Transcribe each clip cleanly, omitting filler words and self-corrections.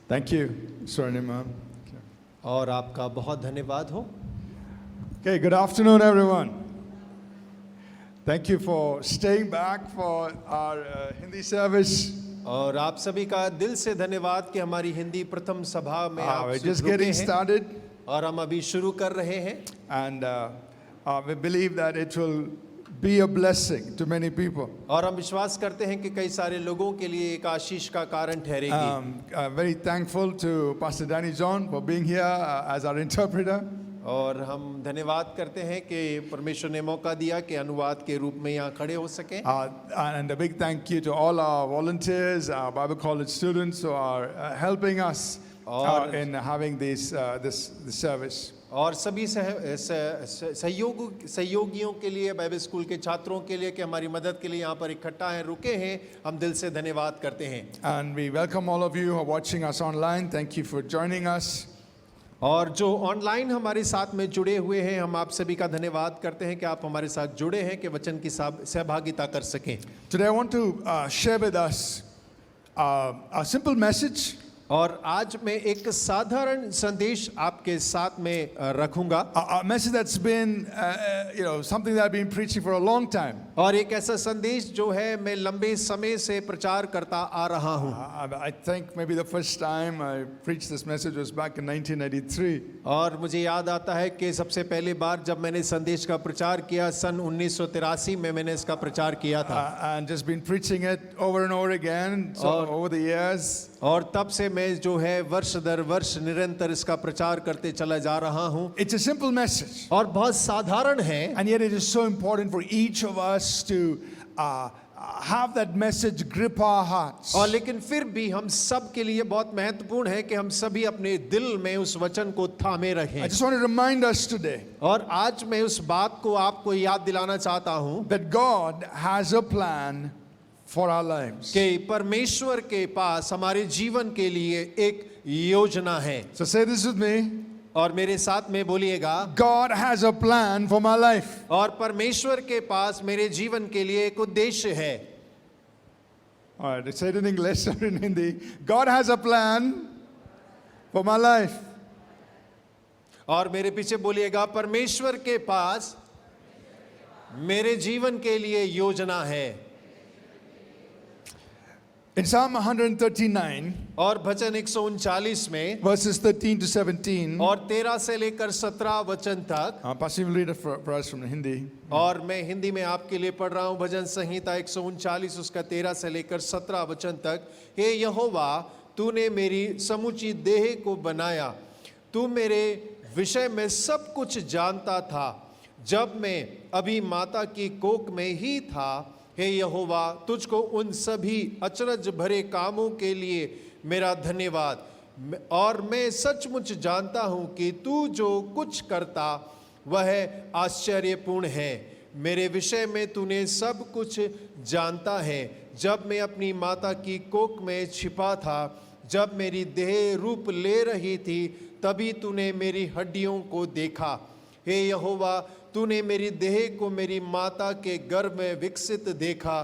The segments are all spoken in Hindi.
Thank you, Swarnima. और आपका बहुत धन्यवाद हो। Okay, good afternoon, everyone. Thank you for staying back for our Hindi service. और आप सभी का दिल से धन्यवाद कि हमारी हिंदी प्रथम सभा में आप We're just रुके getting हैं started, और हम अभी शुरू कर रहे हैं and we believe that it will be a blessing to many people. और हम विश्वास करते हैं कि कई सारे लोगों के लिए एक आशीष का कारण ठहरेगी। Very thankful to Pastor Danny John for being here as our interpreter. और हम धन्यवाद करते हैं कि परमेश्वर ने मौका दिया कि अनुवाद के रूप में यहाँ खड़े हो सकें। And a big thank you to all our volunteers, our Bible college students who are helping us in having this service. और सभी सहयोगियों के लिए, बाइबल स्कूल के छात्रों के लिए कि हमारी मदद के लिए यहाँ पर इकट्ठा हैं, रुके हैं, हम दिल से धन्यवाद करते हैं। And we welcome all of you who are watching us online. Thank you for joining us. और जो ऑनलाइन हमारे साथ में जुड़े हुए हैं, हम आप सभी का धन्यवाद करते हैं कि आप हमारे साथ जुड़े हैं कि वचन की सहभागिता कर सकें। Today I want to share with us a simple message. और आज मैं एक साधारण संदेश आपके साथ में रखूंगा। A message that's been, something that I've been preaching for a long time. और एक ऐसा संदेश जो है मैं लंबे समय से प्रचार करता आ रहा हूँ। I think maybe the first time I preached this message was back in 1993. और मुझे याद आता है कि सबसे पहली बार जब मैंने संदेश का प्रचार किया सन 1983 में मैंने इसका प्रचार किया था। And just been preaching it over and over again over the years. और तब से मैं जो है वर्ष दर वर्ष निरंतर इसका प्रचार करते चला जा रहा हूँ। It's a simple message. और बहुत साधारण है। And yet it is so important for each of us to have that message grip our hearts. और लेकिन फिर भी हम सब के लिए बहुत महत्वपूर्ण है कि हम सभी अपने दिल में उस वचन को थामे रखें। I just want to remind us today और आज मैं उस बात को आपको याद दिलाना चाहता हूँ that God has a plan for our lives. कि परमेश्वर के पास हमारे जीवन के लिए एक योजना है। So say this with me. और मेरे साथ में बोलिएगा, God has a plan for my life. और परमेश्वर के पास मेरे जीवन के लिए एक उद्देश्य है। All right, let's say it in English or in Hindi. God has a plan for my life. और मेरे पीछे बोलिएगा, परमेश्वर के पास मेरे जीवन के लिए योजना है। In Psalm 139, और भजन 139 में verses 13 to 17, और 13 से लेकर 17 वचन तक, Pastor will read it for us from Hindi. और मैं हिंदी में आपके लिए पढ़ रहा हूँ। भजन संहिता 139 उसका 13 से लेकर 17 वचन तक। हे यहोवा, तूने मेरी समूची देह को बनाया, तू मेरे विषय में सब कुछ जानता था, जब मैं अभी माता की कोख में ही था। हे यहोवा, तुझको उन सभी अचरज भरे कामों के लिए मेरा धन्यवाद। और मैं सचमुच जानता हूँ कि तू जो कुछ करता वह आश्चर्यपूर्ण है। मेरे विषय में तूने सब कुछ जानता है, जब मैं अपनी माता की कोख में छिपा था, जब मेरी देह रूप ले रही थी, तभी तूने मेरी हड्डियों को देखा। हे यहोवा, तूने मेरी देह को मेरी माता के गर्भ में विकसित देखा।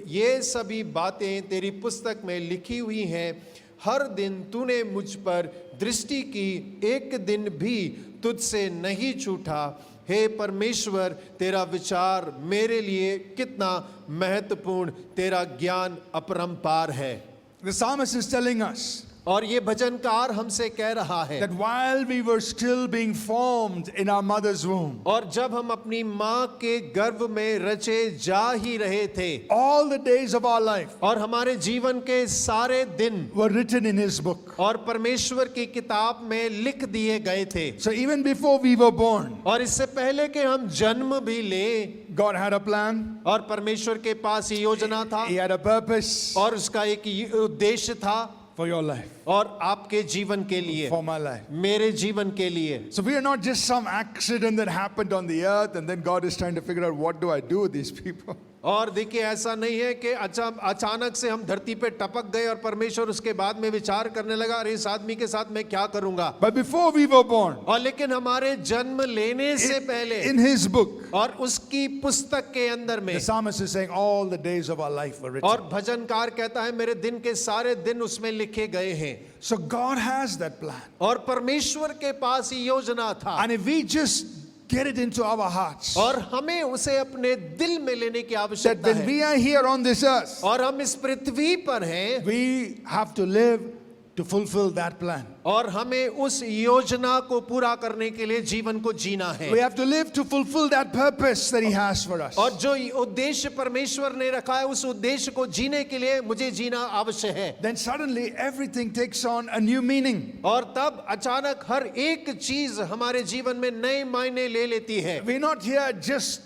ये सभी बातें तेरी पुस्तक में लिखी हुई हैं। हर दिन तूने मुझ पर दृष्टि की, एक दिन भी तुझसे नहीं छूटा। हे परमेश्वर, तेरा विचार मेरे लिए कितना महत्वपूर्ण, तेरा ज्ञान अपरंपार है। The psalmist is telling us और ये भजनकार हमसे कह रहा है that while we were still being formed in our mother's womb, और जब हम अपनी माँ के गर्भ में रचे जा ही रहे थे, all the days of our life और हमारे जीवन के सारे दिन were written in his book. और परमेश्वर की किताब में लिख दिए गए थे। So even before we were born, और इससे पहले कि हम जन्म भी ले, God had a plan. और परमेश्वर के पास योजना था, He had a purpose और उसका एक उद्देश्य था for your life, और आपके जीवन के लिए, for my life. मेरे जीवन के लिए। So we are not just some accident that happened on the earth and then God is trying to figure out what do I do with these people. और देखिए ऐसा नहीं है कि अचानक से हम धरती पे टपक गए और परमेश्वर उसके बाद में विचार करने लगा अरे इस आदमी के साथ मैं क्या करूंगा। But before we were born, और लेकिन हमारे जन्म लेने से पहले in his book, और उसकी पुस्तक के अंदर में the psalmist is saying all the days of our life were written. और भजनकार कहता है मेरे दिन के सारे दिन उसमें लिखे गए हैं। So God has that plan. और परमेश्वर के पास ये योजना था And if we just get it into our hearts, और हमें उसे अपने दिल में लेने की that आवश्यकता when है। we are here on this earth, और हम इस पृथ्वी पर हैं we have to live to fulfill that plan. और हमें उस योजना को पूरा करने के लिए जीवन को जीना है। We have to live to fulfill that purpose that he has for us. और जो उद्देश्य परमेश्वर ने रखा है उस उद्देश्य को जीने के लिए मुझे जीना आवश्यक है। Then suddenly everything takes on a new meaning. और तब अचानक हर एक चीज हमारे जीवन में नए मायने ले लेती है। We're not here just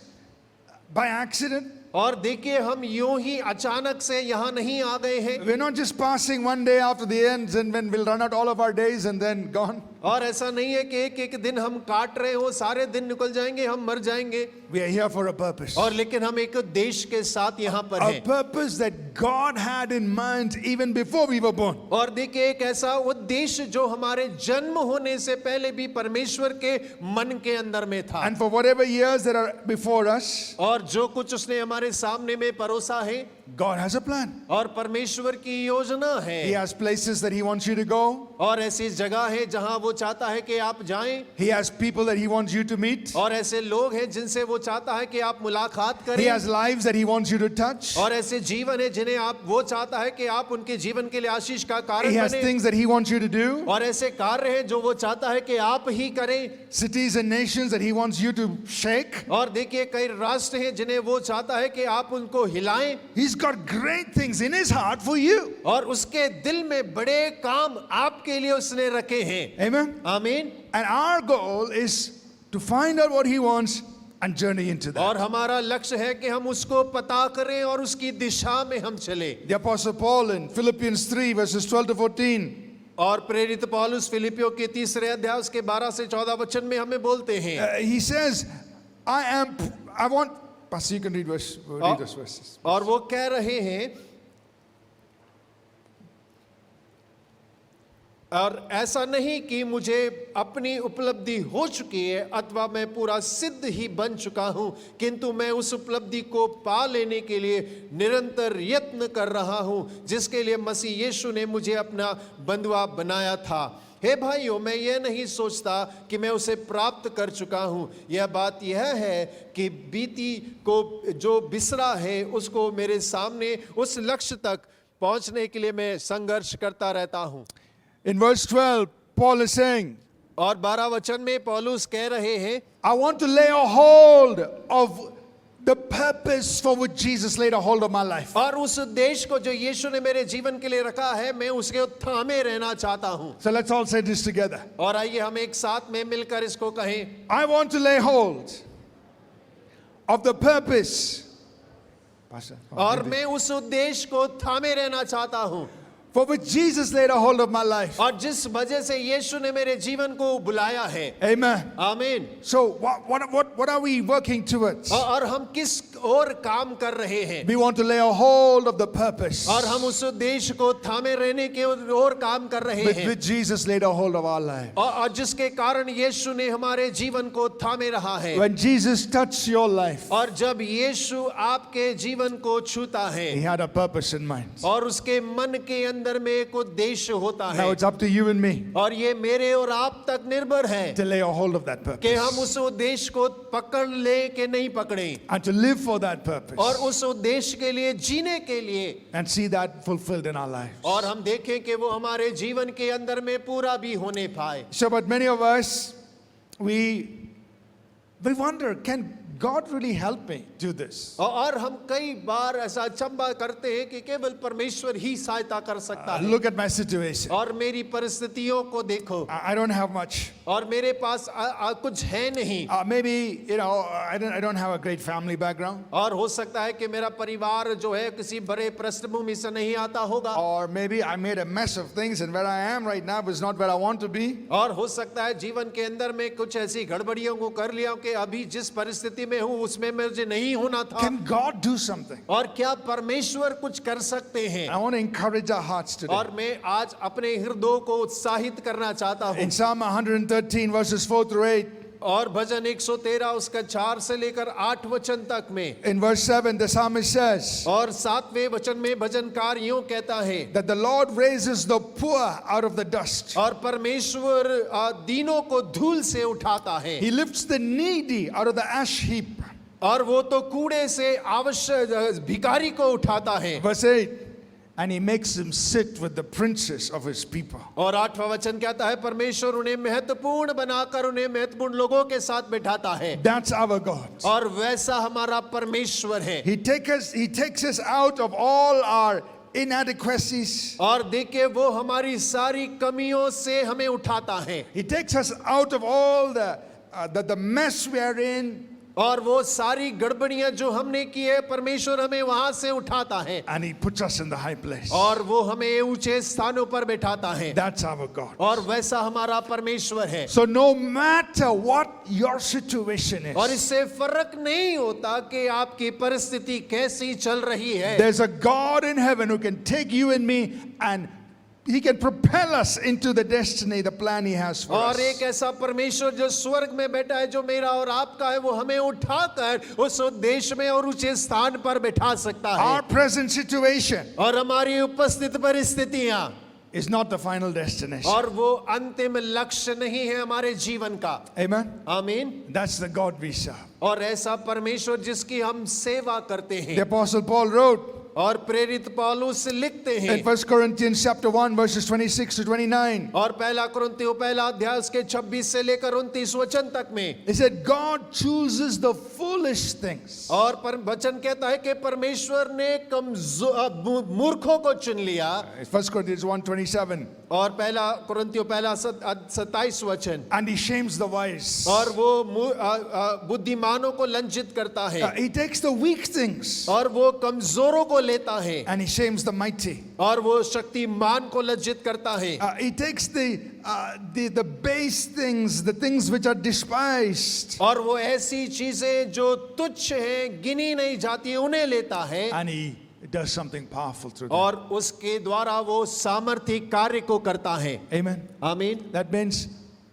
by accident. और देखिए हम यूं ही अचानक से यहाँ नहीं आ गए हैं। We're not just passing one day after the ends and when we'll run out all of our days and then gone. और ऐसा नहीं है कि एक एक दिन हम काट रहे हो सारे दिन निकल जाएंगे हम मर जाएंगे। We are here for a purpose. और लेकिन हम एक उद्देश्य के साथ यहाँ पर A हैं। purpose that God had in mind even before we were born. और देखिए एक ऐसा उद्देश्य जो हमारे जन्म होने से पहले भी परमेश्वर के मन के अंदर में था। And for whatever years that are before us, और जो कुछ उसने हमारे सामने में परोसा है God has a plan. और परमेश्वर की योजना है। He has places that he wants you to go. और ऐसी जगह है जहां वो चाहता है कि आप जाएं। He has people that he wants you to meet. और ऐसे लोग हैं जिनसे वो चाहता है कि आप मुलाकात He करें। has lives that he wants you to touch. और ऐसे जीवन है जिन्हें आप वो चाहता है कि आप उनके जीवन के लिए आशीष का He कारण has बने। things that he wants you to do. और ऐसे कार्य हैं जो वो चाहता है कि आप ही करें। Cities and nations that he wants you to shake. और देखिए कई राष्ट्र हैं जिन्हें वो चाहता है कि आप उनको हिलाएं। He's got great things in his heart for you. और उसके दिल में बड़े काम आपके लिए उसने रखे हैं। Amen. आमीन। And our goal is to find out what he wants and journey into that. और हमारा लक्ष्य है कि हम उसको पता करें और उसकी दिशा में हम चले। The Apostle Paul in Philippians 3 verses 12 to 14. और प्रेरित पौलुस फिलिपियों के 3 अध्याय उसके 12 से 14 वचन में हमें बोलते हैं। He says, I want, Pastor, you can read those verses. और वो कह रहे हैं और ऐसा नहीं कि मुझे अपनी उपलब्धि हो चुकी है अथवा मैं पूरा सिद्ध ही बन चुका हूं, किंतु मैं उस उपलब्धि को पा लेने के लिए निरंतर यत्न कर रहा हूं जिसके लिए मसीह यीशु ने मुझे अपना बंधुआ बनाया था। हे भाइयों, मैं यह नहीं सोचता कि मैं उसे प्राप्त कर चुका हूं। यह बात यह है कि बीती को जो बिसरा है उसको मेरे सामने उस लक्ष्य तक पहुंचने के लिए मैं संघर्ष करता रहता हूं। In verse 12, Paul is saying, और 12 वचन में पौलुस कह रहे हैं I want to lay a hold of the purpose for which Jesus laid a hold of my life. और उस उद्देश्य को जो यीशु ने मेरे जीवन के लिए रखा है मैं उसके थामे रहना चाहता हूं। So let's all say this together. और आइए हम एक साथ में मिलकर इसको कहें। I want to lay hold of the purpose. Pastor, और मैं उस उद्देश्य को थामे रहना चाहता हूं for which Jesus laid a hold of my life. और जिस वजह से यीशु ने मेरे जीवन को बुलाया है। Amen. आमीन। So what are we working towards? और हम किस और काम कर रहे हैं? We want to lay a hold of the purpose और हम उस उद्देश्य को थामे रहने के और काम कर रहे with हैं which Jesus laid a hold of our life. और जिसके कारण यीशु ने हमारे जीवन को थामे रहा है। When Jesus touched your life, और जब यीशु आपके जीवन को छूता है he had a purpose in mind. और उसके मन के अंदर में एक उद्देश्य होता Now है it's up to you and me और ये मेरे और आप तक निर्भर है to lay a hold of that कि हम purpose उस उद्देश्य को पकड़ ले कि नहीं पकड़ें and to live for that purpose और उस उद्देश्य के लिए जीने के लिए and see that fulfilled in our lives. और हम देखें कि वो हमारे जीवन के अंदर में पूरा भी होने पाए। So, but many of us, we wonder, can God really help me do this? और हम कई बार ऐसा अचंभा करते हैं कि केवल परमेश्वर ही सहायता कर सकता है। Look at my situation. और मेरी परिस्थितियों को देखो I don't have much. और मेरे पास कुछ है नहीं Maybe, I don't have a great family background. और हो सकता है कि मेरा परिवार जो है किसी बड़े पृष्ठभूमि से नहीं आता होगा Or maybe I made a mess of things and where I am right now is not where I want to be. और हो सकता है जीवन के अंदर में कुछ ऐसी गड़बड़ियों को कर लिया कि अभी जिस परिस्थिति में हूँ उसमें मुझे नहीं होना था। Can God do something? और क्या परमेश्वर कुछ कर सकते हैं? I want to encourage our hearts today. और मैं आज अपने हृदयों को उत्साहित करना चाहता हूँ। In Psalm 113 verses 4 through 8, और भजन 113 उसका 4 से लेकर 8 वचन तक में, in verse 7, the psalmist says और 7वें वचन में भजनकार यूं कहता है, that the Lord raises the poor out of the dust. और परमेश्वर दीनों को धूल से उठाता है, He lifts the needy out of the ash heap. और वो तो कूड़े से आवश्यक भिखारी को उठाता है। Verse 8, and he makes him sit with the princes of his people. और 8वां वचन कहता है, परमेश्वर उन्हें महत्वपूर्ण बनाकर उन्हें महत्वपूर्ण लोगों के साथ बैठाता है। That's our God. और वैसा हमारा परमेश्वर है। He takes us out of all our inadequacies. और देखिए वो हमारी सारी कमियों से हमें उठाता है, He takes us out of all the mess we are in, और वो सारी गड़बड़ियां जो हमने की है परमेश्वर हमें वहां से उठाता है, and he puts us in the high place. और वो हमें ऊंचे स्थानों पर बैठाता है। That's our God. और वैसा हमारा परमेश्वर है। So no matter what your situation और is, इससे फर्क नहीं होता कि आपकी परिस्थिति कैसी चल रही है, there's a God in heaven who can take you and me and he can propel us into the destiny, the plan he has for और us. एक ऐसा परमेश्वर जो स्वर्ग में बैठा है, जो मेरा और आपका है, वो हमें उठाकर उस देश में और ऊंचे स्थान पर बैठा सकता है। Our present situation और हमारी उपस्थित परिस्थितियां is not the final destination. और वो अंतिम लक्ष्य नहीं है हमारे जीवन का। Amen. आमीन। That's the God we serve. और ऐसा परमेश्वर जिसकी हम सेवा करते The हैं। Apostle Paul wrote और प्रेरित पौलुस लिखते हैं in 1 Corinthians chapter 1 verses 26 to 29. और पहला कुरिन्थियों पहला अध्याय उसके 26 से लेकर 29 वचन तक में, He said, God chooses the foolish things. और वचन कहता है कि परमेश्वर ने मूर्खों को चुन लिया। 1 Corinthians 1:27. और पहला कुरिन्थियों पहला 27 वचन, And he shames the wise. और वो बुद्धिमानों को लज्जित करता है, He takes the weak things और वो कमजोरों को लेता है, and he shames the mighty. और वो शक्तिमान को लज्जित करता है। He takes the base things, the things which are despised, और वो ऐसी चीजें जो तुच्छ हैं, गिनी नहीं जाती, उन्हें लेता है, and he does something powerful through them. और उसके द्वारा वो सामर्थ्य कार्य को करता है। Amen. आमीन। That means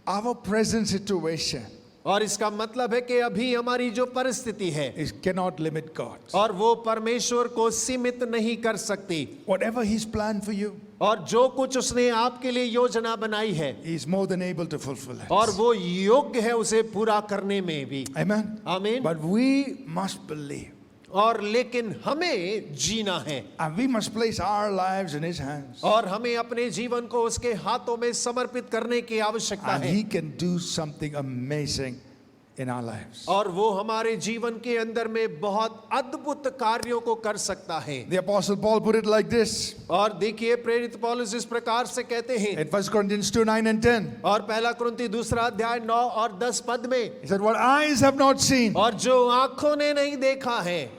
our present situation और इसका मतलब है कि अभी हमारी जो परिस्थिति है cannot limit God. और वो परमेश्वर को सीमित नहीं कर सकती। Whatever he's planned for you, और जो कुछ उसने आपके लिए योजना बनाई है, he's more than able to fulfill it. और वो योग्य है उसे पूरा करने में भी। Amen. आमीन। But we must believe. और लेकिन हमें जीना है, And we must place our lives in his hands. और हमें अपने जीवन को उसके हाथों में समर्पित करने की आवश्यकता And है, he can do something amazing in our lives. और वो हमारे जीवन के अंदर में बहुत अद्भुत कार्यों को कर सकता है। The Apostle Paul put it like this और देखिए प्रेरित पौलुस इस प्रकार से कहते हैं, in 1 Corinthians 2:9 and 10. और पहला कुरिन्थी दूसरा अध्याय 9 और 10 पद में, He said, what eyes have not seen, और जो आंखों ने नहीं देखा है,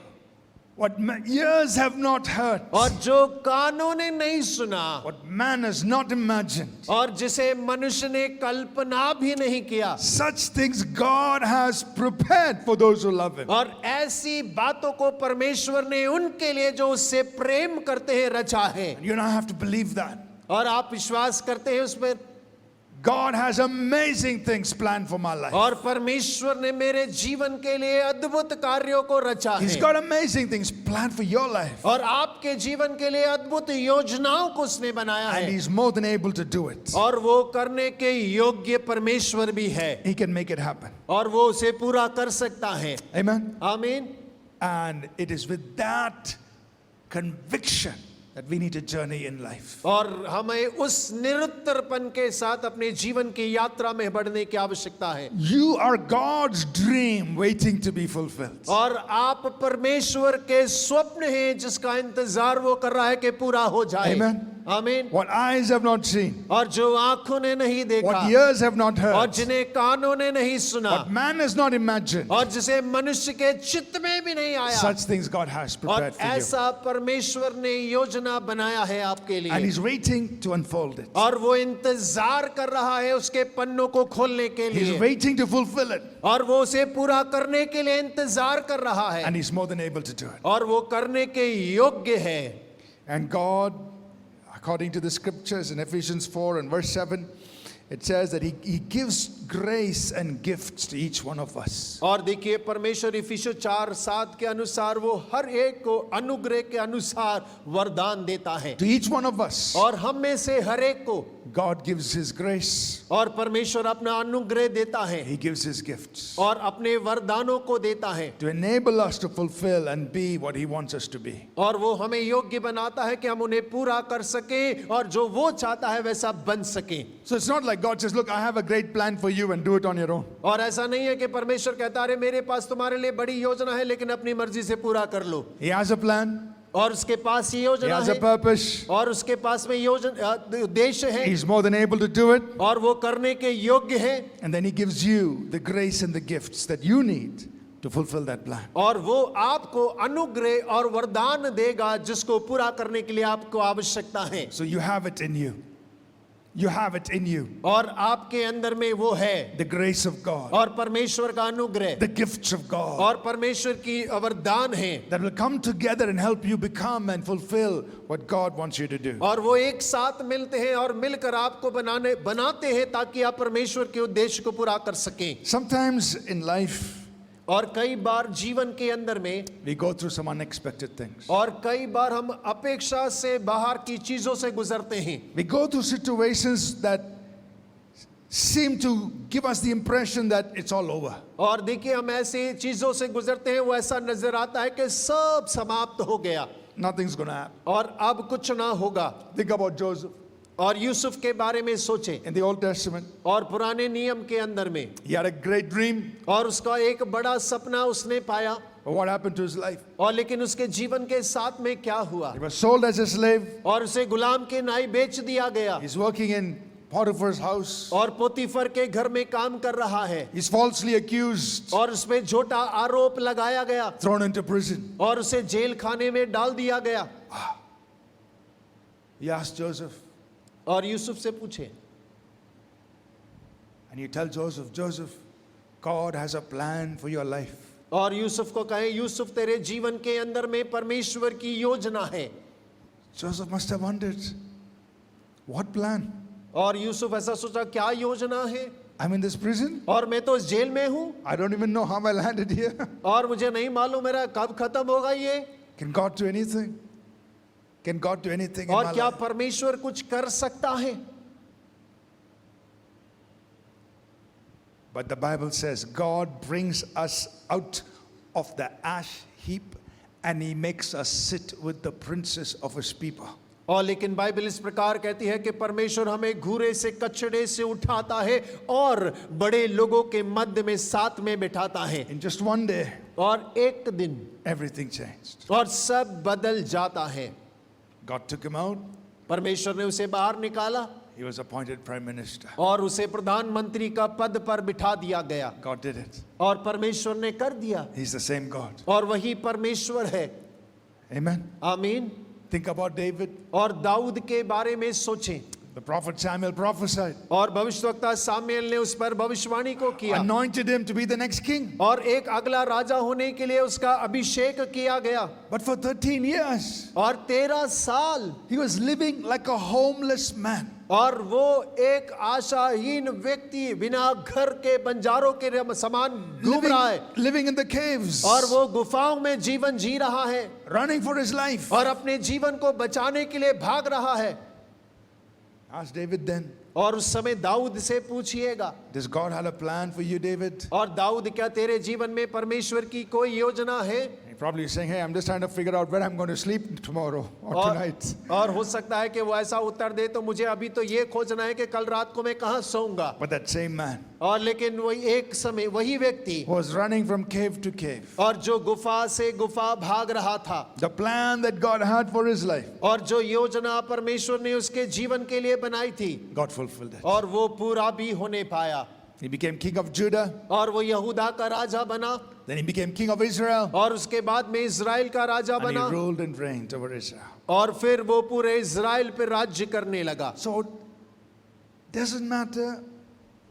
what ears have not heard, और जो कानों ने नहीं सुना, what man has not imagined, और जिसे मनुष्य ने कल्पना भी नहीं किया, such things God has prepared for those who love him. और ऐसी बातों को परमेश्वर ने उनके लिए जो उससे प्रेम करते हैं रचा है। You and I have to believe that. और आप विश्वास करते हैं उस पर? God has amazing things planned for my life. और परमेश्वर ने मेरे जीवन के लिए अद्भुत कार्यों को रचा He's है, got amazing things planned for your life. और आपके जीवन के लिए अद्भुत योजनाओं को उसने बनाया And है, he's more than able to do it. और वो करने के योग्य परमेश्वर भी है, He can make it happen. और वो उसे पूरा कर सकता है। Amen. आमीन। And it is with that conviction that we need to journey in life. और हमें उस निरंतरपन के साथ अपने जीवन की यात्रा में बढ़ने की आवश्यकता है। You are God's dream waiting to be fulfilled. और आप परमेश्वर के स्वप्न हैं जिसका इंतजार वो कर रहा है कि पूरा हो जाए। Amen. आमीन। what eyes have not seen, और जो आंखों ने नहीं देखा, what ears have not और heard, जिन्हें कानों ने नहीं सुना, what man has not imagined, और जिसे मनुष्य के चित्त में भी नहीं आया, such things God has और prepared for you. ऐसा परमेश्वर ने योजना बनाया है आपके And लिए, He's waiting to unfold it. और वो इंतजार कर रहा है उसके पन्नों को खोलने के He's लिए, waiting to fulfill it. और वो उसे पूरा करने के लिए इंतजार कर रहा है, And He's more than able to do it. और वो करने के योग्य है। And God, according to the scriptures in Ephesians 4 and verse 7, it says that He gives grace and gifts to each one of us. और देखिए परमेश्वर इफिसियों 4:7 के अनुसार वो हर एक को अनुग्रह के अनुसार वरदान देता है, To each one of us, और हम में से हर एक को God gives His grace, और परमेश्वर अपना अनुग्रह देता है, He gives His gifts और अपने वरदानों को देता है, to enable us to fulfill and be what He wants us to be. और वो हमें योग्य बनाता है कि हम उन्हें पूरा कर सकें और जो वो चाहता है वैसा बन सकें। So it's not like God says, look, I have a great plan for you and do it on your own. और ऐसा नहीं है कि परमेश्वर कहता है अरे मेरे पास तुम्हारे लिए बड़ी योजना है लेकिन अपनी मर्जी से पूरा कर लो, He has a plan, और उसके पास ये He योजना has a है, purpose, और उसके पास में योजना उद्देश्य है, He's more than able to do it, और वो करने के योग्य है, and then He gives you the grace and the gifts that you need to fulfill that plan. और वो आपको अनुग्रह और वरदान देगा जिसको पूरा करने के लिए आपको आवश्यकता है। So you have it in you. You have it in you. और आपके अंदर में वो है The grace of God, और परमेश्वर का अनुग्रह the gifts of God और परमेश्वर की वरदान है, that will come together and help you become and fulfill what God wants you to do. और वो एक साथ मिलते हैं और मिलकर आपको बनाते हैं ताकि आप परमेश्वर के उद्देश्य को पूरा कर सकें। Sometimes in life, और कई बार जीवन के अंदर में we go through some unexpected things. और कई बार हम अपेक्षा से बाहर की चीजों से गुजरते हैं, We go through situations that seem to give us the impression that it's all over. और देखिए हम ऐसे चीजों से गुजरते हैं वो ऐसा नजर आता है कि सब समाप्त हो गया Nothing's going to happen. और अब कुछ ना होगा। Think about Joseph और यूसुफ के बारे में सोचें, in the Old Testament. और पुराने नियम के अंदर में, He had a great dream, और उसका एक बड़ा सपना उसने पाया, but what happened to his life? और लेकिन उसके जीवन के साथ में क्या हुआ, He was sold as a slave. और उसे गुलाम के नाई बेच दिया गया, He's working in Potiphar's house. और पोतीफर के घर में काम कर रहा है, He's falsely accused, और उसमें झूठा आरोप लगाया गया, thrown into prison. और उसे जेल खाने में डाल दिया गया। He asked Joseph, और यूसुफ से पूछे, and you tell Joseph, Joseph, God has a plan for your life. और यूसुफ को कहे यूसुफ तेरे जीवन के अंदर में परमेश्वर की योजना है। Joseph must have wondered, what plan? और यूसुफ ऐसा सोचा क्या योजना है, I'm in this prison. और मैं तो इस जेल में हूँ, I don't even know how I landed here. और मुझे नहीं मालूम मेरा कब खत्म होगा ये, Can God do anything? Can God do anything in और my क्या life? परमेश्वर कुछ कर सकता है। But the Bible says God brings us out of the ash heap and He makes us sit with the princes of His people. और लेकिन बाइबल इस प्रकार कहती है कि परमेश्वर हमें घूरे से कचड़े से उठाता है और बड़े लोगों के मध्य में साथ में बिठाता है, In just one day, और एक दिन everything changed. और सब बदल जाता है। God took him out. परमेश्वर ने उसे बाहर निकाला He was appointed prime minister. और उसे प्रधानमंत्री का पद पर बिठा दिया गया, God did it. और परमेश्वर ने कर दिया, He's the same God. और वही परमेश्वर है। Amen. आमीन। Think about David. और दाऊद के बारे में सोचें, The prophet Samuel prophesied, और भविष्यवक्ता सामुएल ने उस पर भविष्यवाणी को किया, anointed him to be the next king. और एक अगला राजा होने के लिए उसका अभिषेक किया गया, But for 13 years, और 13 साल he was living like a homeless man. और वो एक आशाहीन व्यक्ति बिना घर के बंजारों के समान घूम रहा है, Living in the caves, और वो गुफाओं में जीवन जी रहा है, running for his life. और अपने जीवन को बचाने के लिए भाग रहा है। Ask David then, और उस समय दाऊद से पूछिएगा, does God have a plan for you, David? और दाऊद क्या तेरे जीवन में परमेश्वर की कोई योजना है? Probably saying, hey, I'm just trying to figure out where I'm going to sleep tomorrow or tonight. और हो सकता है कि वो ऐसा उत्तर दे तो मुझे अभी तो ये खोजना है कि कल रात को मैं कहाँ सोऊंगा. But that same man और लेकिन वही एक समय वही व्यक्ति was running from cave to cave. और जो गुफा से गुफा भाग रहा था, The plan that God had for his life, और जो योजना परमेश्वर ने उसके जीवन के लिए बनाई थी, God fulfilled it. और वो पूरा भी होने पाया. He became king of Judah, और वो यहूदा का राजा बना, then he became king of Israel, और उसके बाद में इज़राइल का राजा and he बना, ruled and reigned over Israel. और फिर वो पूरे इज़राइल पे राज्य करने लगा. So, doesn't matter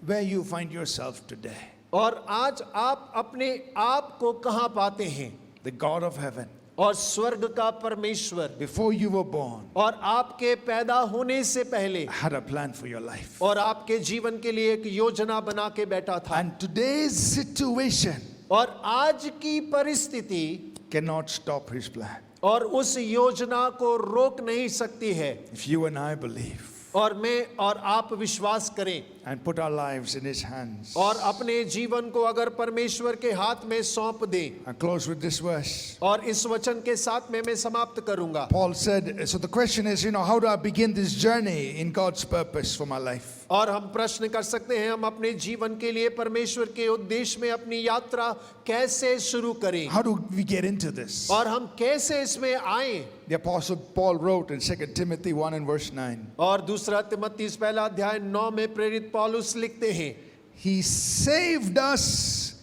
where you find yourself today. और आज आप अपने आप को कहाँ पाते हैं? The God of heaven, और स्वर्ग का परमेश्वर before you were born, और आपके पैदा होने से पहले had a plan for your life. और आपके जीवन के लिए एक योजना बना के बैठा था. And today's situation और आज की परिस्थिति cannot stop his plan. और उस योजना को रोक नहीं सकती है. If you and I believe और मैं और आप विश्वास करें and put our lives in his hands. और अपने जीवन को अगर परमेश्वर के हाथ में सौंप दें. I close with this verse. और इस वचन के साथ में मैं समाप्त करूंगा. Paul said, so the question is, how do I begin this journey in God's purpose for my life? और हम प्रश्न कर सकते हैं, हम अपने जीवन के लिए परमेश्वर के उद्देश्य में अपनी यात्रा कैसे शुरू करें? How do we get into this? और हम कैसे इसमें आए? The apostle Paul wrote in 2 Timothy 1 and verse 9. और दूसरा तिमोथी पहला अध्याय 9 में प्रेरित पौलुस लिखते हैं, He saved us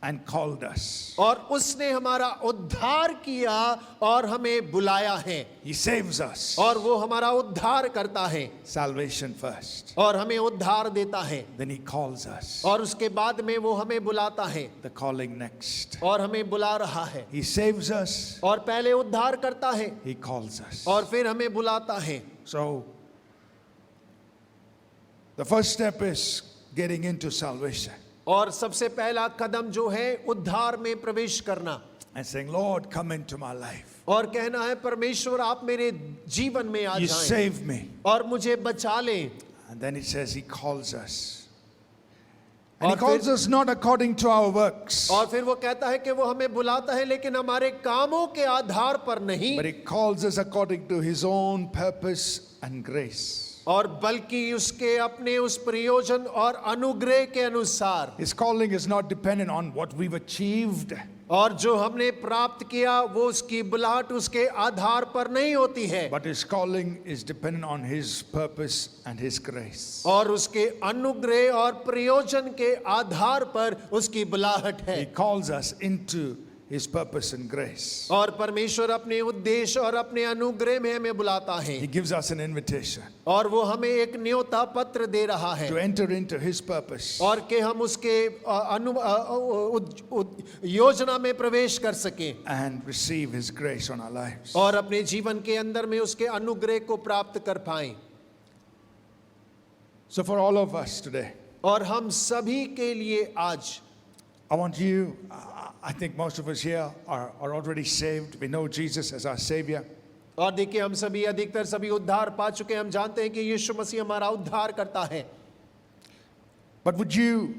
and called us. और उसने हमारा उद्धार किया और हमें बुलाया है. He saves us. और वो हमारा उद्धार करता है. Salvation first. और हमें उद्धार देता है. Then he calls us. और उसके बाद में वो हमें बुलाता है. The calling next. और हमें बुला रहा है. He saves us. और पहले उद्धार करता है. He calls us. और फिर हमें बुलाता है. So, the first step is getting into salvation. और सबसे पहला कदम जो है उद्धार में प्रवेश करना. And saying, Lord, come into my life. और कहना है, परमेश्वर आप मेरे जीवन में आ You जाएं save me. और मुझे बचा लें. And then it says he calls us. And he और calls फिर- us not according to our works, और फिर वो कहता है कि वो हमें बुलाता है लेकिन हमारे कामों के आधार पर नहीं, but he calls us according to his own purpose and grace. और बल्कि उसके अपने उस प्रयोजन और अनुग्रह के अनुसार. His calling is not dependent on what we've achieved, और जो हमने प्राप्त किया वो उसकी बुलाहट उसके आधार पर नहीं होती है, but his calling is dependent on his purpose and his grace. और उसके अनुग्रह और प्रयोजन के आधार पर उसकी बुलाहट है. He calls us into his purpose and grace. और परमेश्वर अपने उद्देश्य और अपने अनुग्रह में हमें बुलाता है. He gives us an invitation और वो हमें एक न्योता पत्र दे रहा है to enter into his purpose. और कि हम उसके योजना में प्रवेश कर सकें And receive his grace on our lives. और अपने जीवन के अंदर में उसके अनुग्रह को प्राप्त कर पाएं. So for all of us today, और हम सभी के लिए आज I want you, I think most of us here are already saved. We know Jesus as our Savior. और देखिए, हम सभी अधिकतर सभी उद्धार पा चुके हैं. हम जानते हैं कि यीशु मसीह हमारा उद्धार करता है. But would you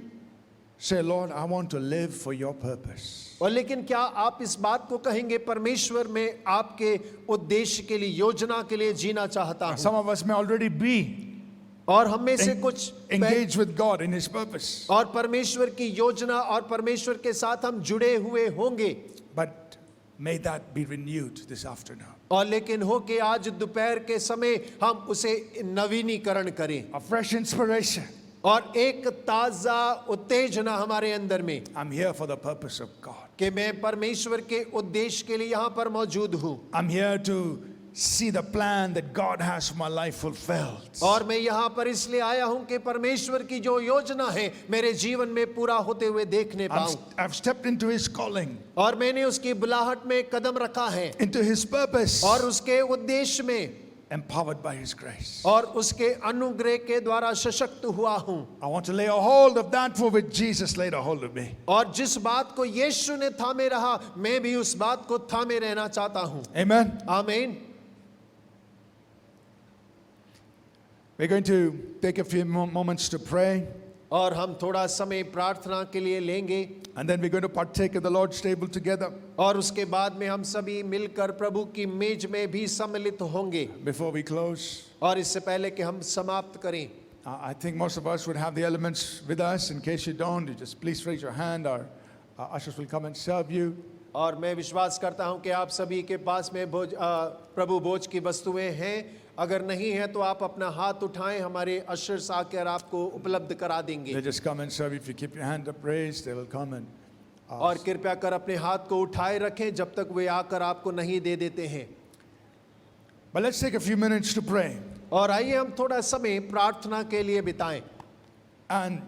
say, Lord, I want to live for your purpose? और लेकिन क्या आप इस बात को कहेंगे, परमेश्वर मैं आपके उद्देश्य के लिए, योजना के लिए जीना चाहता हूँ. Some of us may already be और हम में से कुछ engaged with God in his purpose. और परमेश्वर की योजना और परमेश्वर के साथ हम जुड़े हुए होंगे. But may that be renewed this afternoon. और लेकिन हो कि आज दोपहर के समय हम उसे नवीनीकरण करें A fresh inspiration. और एक ताजा उत्तेजना हमारे अंदर में I'm here for the purpose of God. कि मैं परमेश्वर के उद्देश्य के लिए यहाँ पर मौजूद हूँ. I'm here to see the plan that God has for my life fulfilled. और मैं यहाँ पर इसलिए आया हूँ कि परमेश्वर की जो योजना है मेरे जीवन में पूरा होते हुए देखने पाऊँ. I've stepped into his calling, और मैंने उसकी बुलाहट में कदम रखा है into his purpose, और उसके उद्देश्य में, empowered by his grace. और उसके अनुग्रह के द्वारा सशक्त हुआ हूँ. I want to lay a hold of that for which Jesus laid a hold of me. और जिस बात को यीशु ने थामे रहा, मैं भी उस बात को थामे रहना चाहता हूँ. Amen. आमीन. We're going to take a few moments to pray. और हम थोड़ा समय प्रार्थना के लिए लेंगे and then we're going to partake of the Lord's table together. और उसके बाद में हम सभी मिलकर प्रभु की मेज में भी सम्मिलित होंगे। Before we close, और इससे पहले कि हम समाप्त करें, I think most of us would have the elements with us. In case you don't, you just please raise your hand. Our ushers will come and serve you. और मैं विश्वास करता हूं कि आप सभी के पास में प्रभु भोज की वस्तुएं हैं। अगर नहीं है तो आप अपना हाथ उठाएं, हमारे अशर्स आकर आपको उपलब्ध करा देंगे। They just come and serve you. If you keep your hand up raised, they will come and और कृपया कर अपने हाथ को उठाए रखें जब तक वे आकर आपको नहीं दे देते हैं। But let's take a few minutes to pray. और आइए हम थोड़ा समय प्रार्थना के लिए बिताएं And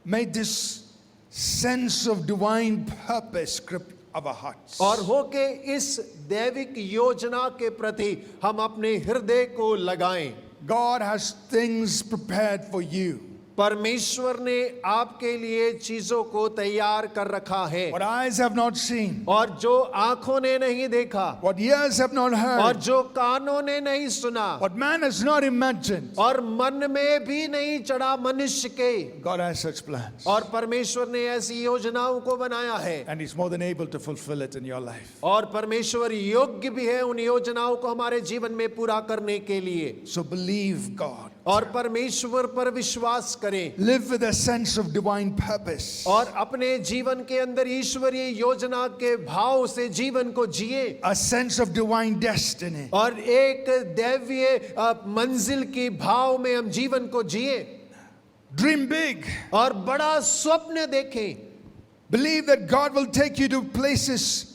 may this sense of divine purpose grip our hearts. और हो के इस दैविक योजना के प्रति हम अपने हृदय को लगाएं। God has things prepared for you. परमेश्वर ने आपके लिए चीजों को तैयार कर रखा है, What eyes have not seen, और जो आंखों ने नहीं देखा, what ears have not और heard, जो कानों ने नहीं सुना, what man has not imagined. और मन में भी नहीं चढ़ा मनुष्य के, God has such plans. और परमेश्वर ने ऐसी योजनाओं को बनाया है, And He's more than able to fulfill it in your life. और परमेश्वर योग्य भी है उन योजनाओं को हमारे जीवन में पूरा करने के लिए। So believe God. और परमेश्वर पर विश्वास करें, Live with a sense of divine purpose. और अपने जीवन के अंदर ईश्वरीय योजना के भाव से जीवन को जिए, A sense of divine destiny. और एक दैवीय मंजिल की भाव में हम जीवन को जिए, Dream big. और बड़ा स्वप्न देखें, Believe that God will take you to places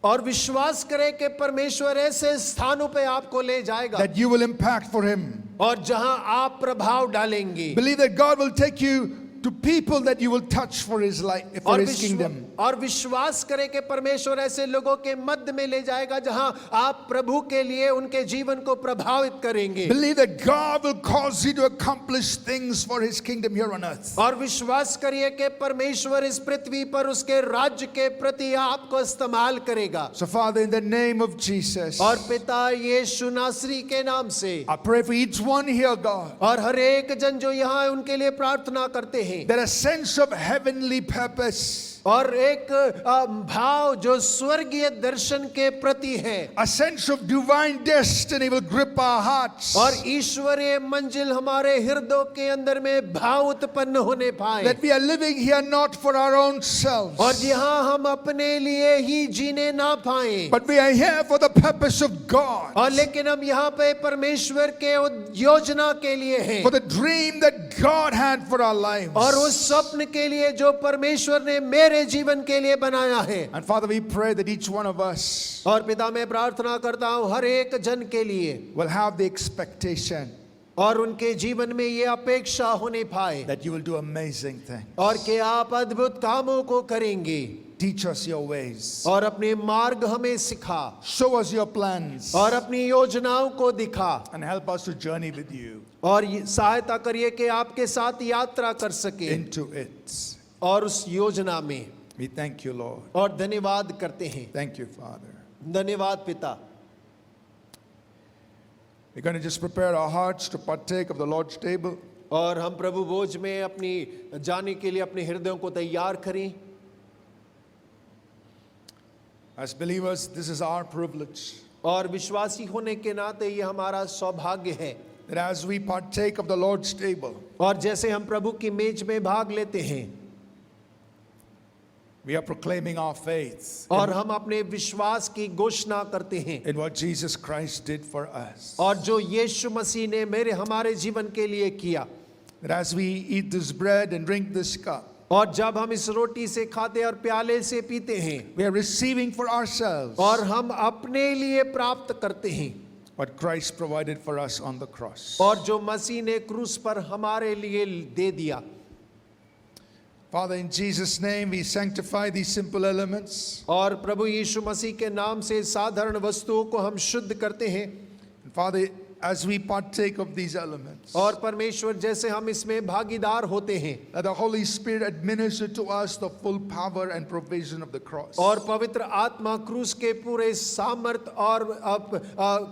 और विश्वास करें कि परमेश्वर ऐसे स्थानों पे आपको ले जाएगा that you will impact for Him. और जहां आप प्रभाव डालेंगे, Believe that God will take you to people that you will touch for His life, for His kingdom. और विश्वास करें कि परमेश्वर ऐसे लोगों के मध्य में ले जाएगा जहां आप प्रभु के लिए उनके जीवन को प्रभावित करेंगे। Believe that God will cause you to accomplish things for His kingdom here on earth. और विश्वास करिए कि परमेश्वर इस पृथ्वी पर उसके राज्य के प्रति आपको इस्तेमाल करेगा। So Father, in the name of Jesus, और पिता यीशु नासरी के नाम से I pray for each one here, God, और हर एक जन जो यहाँ है उनके लिए प्रार्थना करते हैं, that a sense of heavenly purpose, और एक भाव जो स्वर्गीय दर्शन के प्रति है, a sense of divine destiny will grip our hearts. और ईश्वरीय मंजिल हमारे हृदयों के अंदर में भाव उत्पन्न होने पाए, That we are living here not for our own selves, और यहाँ हम अपने लिए ही जीने ना पाए, but we are here for the purpose of God, और लेकिन हम यहाँ पे परमेश्वर के योजना के लिए हैं, for the dream that God had for our lives. और उस स्वप्न के लिए जो परमेश्वर ने मेरे जीवन के लिए बनाया है। And Father, we pray that each one of us और पिता मैं प्रार्थना करता हूँ हर एक जन के लिए, will have the expectation और उनके जीवन में ये अपेक्षा होने पाए, that you will do amazing things. और कि आप अद्भुत कामों को करेंगे, Teach us your ways. और अपने मार्ग हमें सिखा, Show us your plans और अपनी योजनाओं को दिखा, and help us to journey with you और सहायता करिए कि आपके साथ यात्रा कर सके into it. और उस योजना में। We thank you, Lord. और धन्यवाद करते हैं। Thank you, Father. धन्यवाद पिता। We're going to just prepare our hearts to partake of the Lord's table. और हम प्रभु भोज में अपनी जाने के लिए अपने हृदयों को तैयार करें। As believers, this is our privilege, और विश्वासी होने के नाते ये हमारा सौभाग्य है, that as we partake of the Lord's table, और जैसे हम प्रभु की मेज में भाग लेते हैं, we are proclaiming our faith और हम अपने विश्वास की घोषणा करते हैं, in what Jesus Christ did for us. और जो यीशु मसीह ने हमारे जीवन के लिए किया। That as we eat this bread and drink this cup, और जब हम इस रोटी से खाते और प्याले से पीते हैं, we are receiving for ourselves और हम अपने लिए प्राप्त करते हैं what Christ provided for us on the cross. और जो मसीह ने क्रूस पर हमारे लिए दे दिया। Father, in Jesus' name, we sanctify these simple elements. और प्रभु यीशु मसीह के नाम से साधारण वस्तुओं को हम शुद्ध करते हैं। And Father, as we partake of these elements, और परमेश्वर जैसे हम इसमें भागीदार होते हैं, that the Holy Spirit administer to us the full power and provision of the cross. और पवित्र आत्मा क्रूस के पूरे सामर्थ और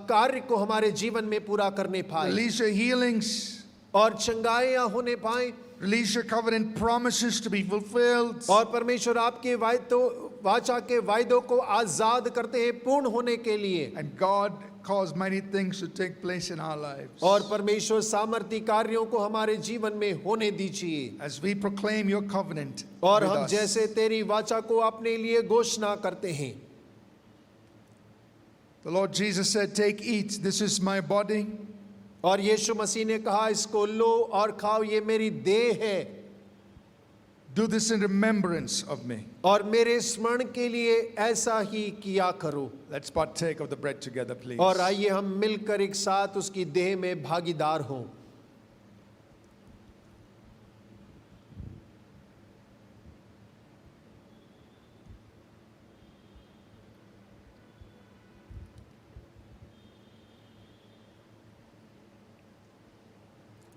कार्य को हमारे जीवन में पूरा करने पाए, Release your healings, और चंगाइयां होने पाए, Release your covenant promises to be fulfilled. और परमेश्वर आपके वाचा के वायदों को आजाद करते हैं पूर्ण होने के लिए। And God cause mighty things to take place in our lives. और परमेश्वर सामर्थी कार्यों को हमारे जीवन में होने दीजिए। As we proclaim your covenant और with हम us. जैसे तेरी वाचा को अपने लिए घोषणा करते हैं। The Lord Jesus said, take, eat, this is my body. और यीशु मसीह ने कहा, इसको लो और खाओ, ये मेरी देह है, Do this in remembrance of me. और मेरे स्मरण के लिए ऐसा ही किया करो। Let's partake of the bread together, please. और आइए हम मिलकर एक साथ उसकी देह में भागीदार हों।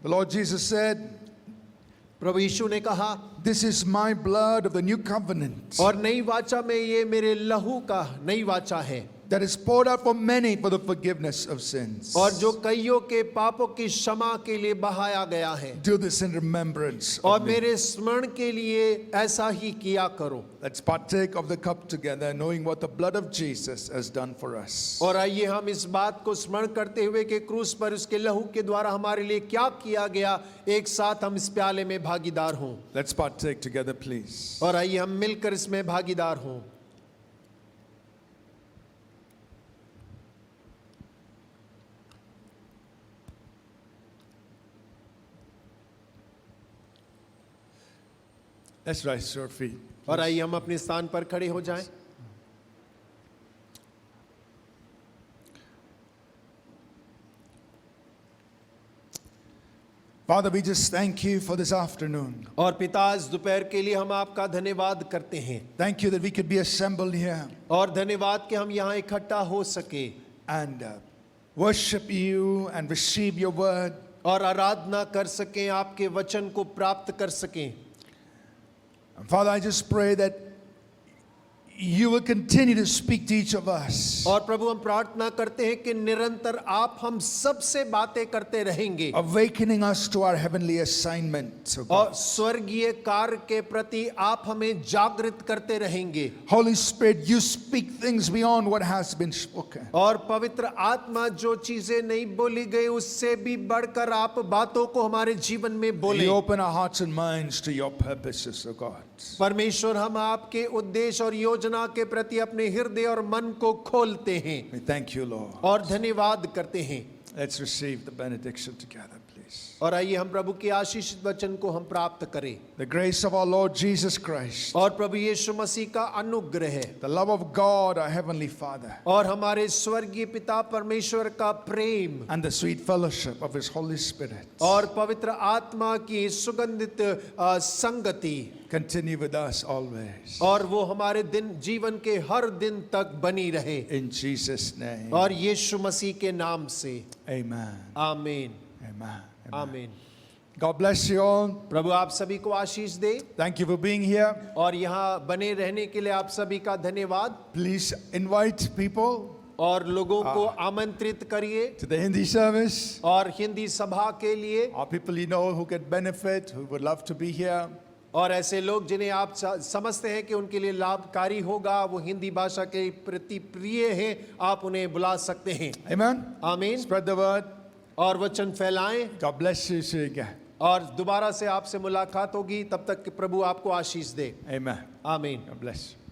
The Lord Jesus said, प्रभु यीशु ने कहा, this is my blood of the new covenant और नई वाचा में ये मेरे लहू का नई वाचा है, that is poured out for many for the forgiveness of sins. और जो कईयों के पापों की क्षमा के लिए बहाया गया है। Do this in remembrance और of me. मेरे स्मरण के लिए ऐसा ही किया करो। Let's partake of the cup together, knowing what the blood of Jesus has done for us. और आइए हम इस बात को स्मरण करते हुए कि क्रूस पर उसके लहू के द्वारा हमारे लिए क्या किया गया, एक साथ हम इस प्याले में भागीदार हों। Let's partake together, please. और आइए हम मिलकर इसमें भागीदार हों। Let's rise to our feet. और आइए हम अपने स्थान पर खड़े हो जाएं। Father, we just thank you for this afternoon. और पिता, इस दोपहर के लिए हम आपका धन्यवाद करते हैं। Thank you that we could be assembled here और धन्यवाद कि हम यहाँ इकट्ठा हो सके and worship you and receive your word. और आराधना कर सकें, आपके वचन को प्राप्त कर सकें। And Father, I just pray that you will continue to speak to each of us, और प्रभु हम प्रार्थना करते हैं कि निरंतर आप हम सब से बातें करते रहेंगे, awakening us to our heavenly assignment. Oh God. और स्वर्गीय कार्य के प्रति आप हमें जागृत करते रहेंगे। Holy Spirit, you speak things beyond what has been spoken. और पवित्र आत्मा जो चीजें नहीं बोली गई उससे भी बढ़कर आप बातों को हमारे जीवन में बोले। You open our hearts and minds to your purposes, O God. परमेश्वर, हम आपके उद्देश्य और योजना के प्रति अपने हृदय और मन को खोलते हैं We thank you, Lord. और धन्यवाद करते हैं। Let's receive the benediction together, please. और आइए हम प्रभु के आशीषित वचन को हम प्राप्त करें। The grace of our Lord Jesus Christ, और प्रभु यीशु मसीह का अनुग्रह, the love of God, our Heavenly Father, और हमारे स्वर्गीय पिता परमेश्वर का प्रेम, and the sweet fellowship of His Holy Spirit और पवित्र आत्मा की सुगंधित संगति continue with us always. और वो हमारे जीवन के हर दिन तक बनी रहे, In Jesus' name. और यीशु मसीह के नाम से Amen. आमीन। Amen. आमीन। God bless you all. प्रभु आप सभी को आशीष दे, Thank you for being here. और यहाँ बने रहने के लिए आप सभी का धन्यवाद। Please invite people और लोगों को आमंत्रित करिए, to the Hindi service. और हिंदी सभा के लिए, Or people you know who can benefit, who would love to be here. और ऐसे लोग जिन्हें आप समझते हैं कि उनके लिए लाभकारी होगा, वो हिंदी भाषा के प्रति प्रिय हैं, आप उन्हें बुला सकते हैं। Amen. आमीन। Spread the word. और वचन फैलाएं, God bless you. See you again. और दोबारा से आपसे मुलाकात होगी, तब तक कि प्रभु आपको आशीष दे। Amen. आमीन। God bless you.